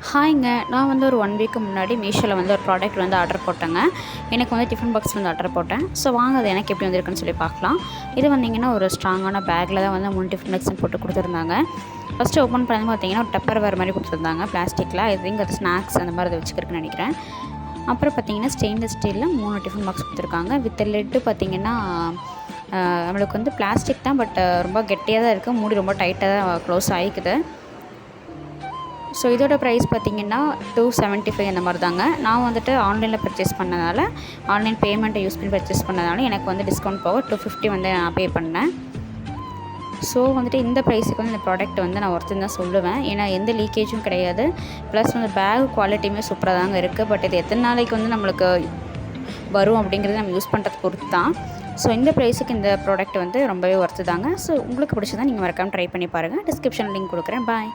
ஹாய்ங்க. நான் வந்து ஒரு 1 வீக்கு முன்னாடி மீஷோவில் வந்து ஒரு ப்ராடக்ட் வந்து ஆர்டர் போட்டேங்க. எனக்கு வந்து டிஃபன் பாக்ஸ் வந்து ஆர்டர் போட்டேன். ஸோ வாங்க அது எனக்கு எப்படி வந்திருக்குன்னு சொல்லி பார்க்கலாம். இது வந்தீங்கன்னா ஒரு ஸ்ட்ராங்கான பேக்கில் தான் வந்து 3 டிஃபன் பாக்ஸும் போட்டு கொடுத்துருந்தாங்க. ஃபஸ்ட்டு ஓப்பன் பண்ணது பார்த்தீங்கன்னா ஒரு டப்பர் வேறு மாதிரி கொடுத்துருந்தாங்க பிளாஸ்டிக்கில். ஐ திங்க் அது ஸ்நாக்ஸ் அந்த மாதிரி அதை வச்சுக்கிறதுக்குன்னு நினைக்கிறேன். அப்புறம் பார்த்தீங்கன்னா ஸ்டெயின்லெஸ் ஸ்டீலில் 3 டிஃபன் பாக்ஸ் கொடுத்துருக்காங்க. வித் லெட்டு பார்த்தீங்கன்னா நம்மளுக்கு வந்து பிளாஸ்டிக் தான், பட் ரொம்ப கெட்டியாக தான் இருக்குது. மூடி ரொம்ப டைட்டாக தான் க்ளோஸ் ஆகிக்குது. ஸோ இதோட ப்ரைஸ் பார்த்திங்கன்னா 275 அந்த மாதிரி தாங்க. நான் வந்துட்டு ஆன்லைனில் பர்ச்சேஸ் பண்ணதால், ஆன்லைன் பேமெண்ட்டை யூஸ் பண்ணி பர்ச்சேஸ் பண்ணதால எனக்கு வந்து டிஸ்கவுண்ட் போக 250 வந்து நான் பே பண்ணேன். ஸோ வந்துட்டு இந்த ப்ரைஸுக்கு வந்து இந்த ப்ராடக்ட் வந்து நான் ஒர்த்துன்னு தான் சொல்லுவேன். ஏன்னா எந்த லீக்கேஜும் கிடையாது. ப்ளஸ் வந்து பேக் குவாலிட்டியுமே சூப்பராக தாங்க இருக்குது. பட் இது எத்தனை நாளைக்கு வந்து நம்மளுக்கு வரும் அப்படிங்கிறது நம்ம யூஸ் பண்ணுறது பொறுத்து தான். ஸோ இந்த ப்ரைஸுக்கு இந்த ப்ராடக்ட் வந்து ரொம்பவே ஒர்த்து தாங்க. ஸோ உங்களுக்கு பிடிச்சதா நீங்கள் மறக்காமல் ட்ரை பண்ணி பாருங்கள். டிஸ்கிரிப்ஷன் லிங்க் கொடுக்குறேன். பாய்.